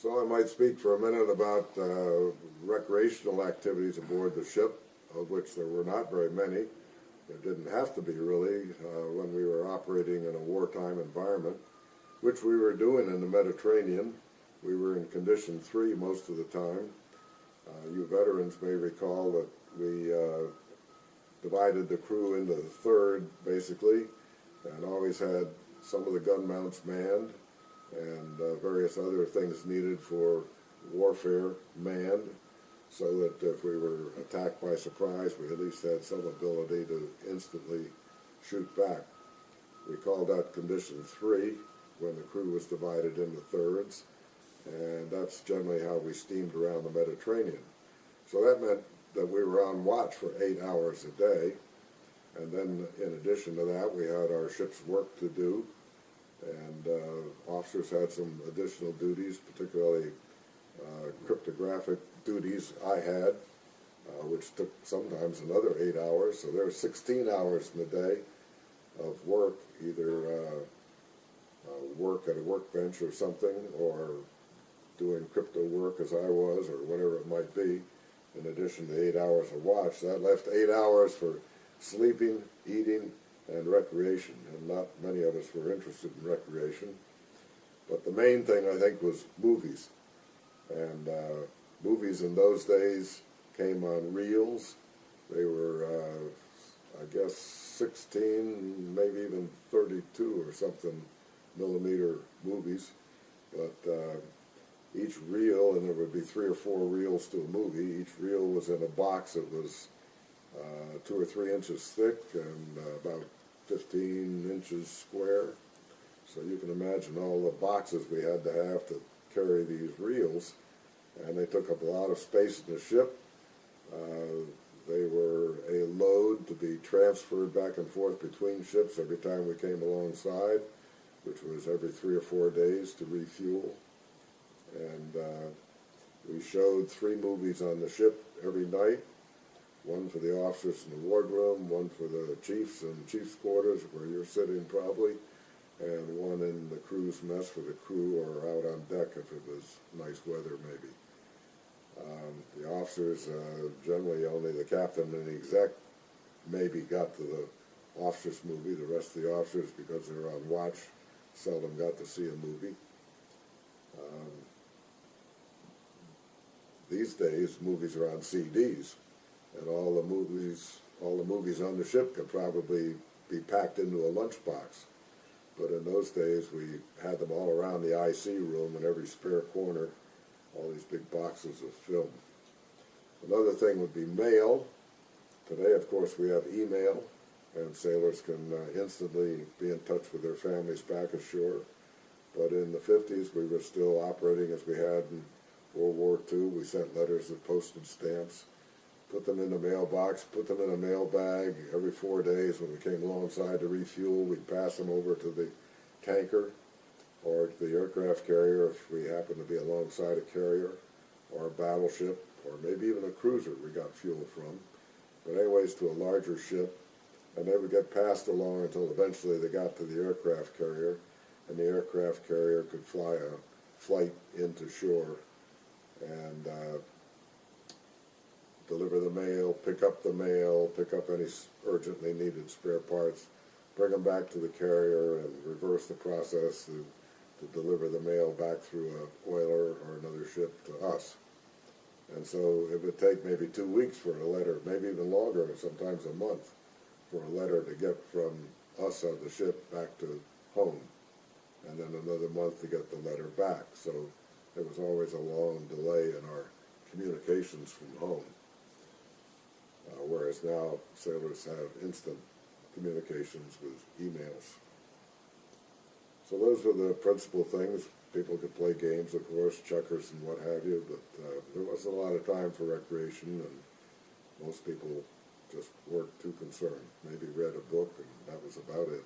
So I might speak for a minute about recreational activities aboard the ship, of which there were not very many. There didn't have to be really when we were operating in a wartime environment, which we were doing in the Mediterranean. We were in Condition 3 most of the time. You veterans may recall that we divided the crew into the third, basically, and always had some of the gun mounts manned and various other things needed for warfare manned, so that if we were attacked by surprise, we at least had some ability to instantly shoot back. We called that Condition 3 when the crew was divided into thirds, and that's generally how we steamed around the Mediterranean. So that meant that we were on watch for 8 hours a day, and then in addition to that we had our ship's work to do, and officers had some additional duties, particularly cryptographic duties I had, which took sometimes another 8 hours. So there were 16 hours in the day of work, either work at a workbench or something, or doing crypto work as I was, or whatever it might be, in addition to 8 hours of watch. That left 8 hours for sleeping, eating, and recreation, and not many of us were interested in recreation. But the main thing, I think, was movies. And movies in those days came on reels. They were, I guess, 16, maybe even 32 or something millimeter movies. But each reel, and there would be 3 or 4 reels to a movie, each reel was in a box that was 2 or 3 inches thick and about 15 inches square. So you can imagine all the boxes we had to carry these reels, and they took up a lot of space in the ship. They were a load to be transferred back and forth between ships every time we came alongside, which was every 3 or 4 days to refuel. And we showed 3 movies on the ship every night. One for the officers in the wardroom, one for the chiefs and chief's quarters, where you're sitting probably, and one in the crew's mess for the crew, or out on deck if it was nice weather maybe. The officers, generally only the captain and the exec maybe got to the officers' movie. The rest of the officers, because they were on watch, seldom got to see a movie. These days, movies are on CDs, and all the movies on the ship could probably be packed into a lunchbox. But in those days, we had them all around the IC room in every spare corner, all these big boxes of film. Another thing would be mail. Today, of course, we have email, and sailors can instantly be in touch with their families back ashore. But in the 50s, we were still operating as we had in World War II. We sent letters with postage stamps, put them in the mailbox, put them in a mail bag. Every 4 days when we came alongside to refuel, we'd pass them over to the tanker or to the aircraft carrier if we happened to be alongside a carrier or a battleship, or maybe even a cruiser we got fuel from. But anyways, to a larger ship, and they would get passed along until eventually they got to the aircraft carrier, and the aircraft carrier could fly a flight into shore and deliver the mail, pick up any urgently needed spare parts, bring them back to the carrier, and reverse the process to deliver the mail back through a oiler or another ship to us. And so it would take maybe 2 weeks for a letter, maybe even longer, sometimes a month, for a letter to get from us on the ship back to home, and then another month to get the letter back. So there was always a long delay in our communications from home. Whereas now sailors have instant communications with emails. So those were the principal things. People could play games, of course, checkers and what have you, but there wasn't a lot of time for recreation, and most people just weren't too concerned. Maybe read a book, and that was about it.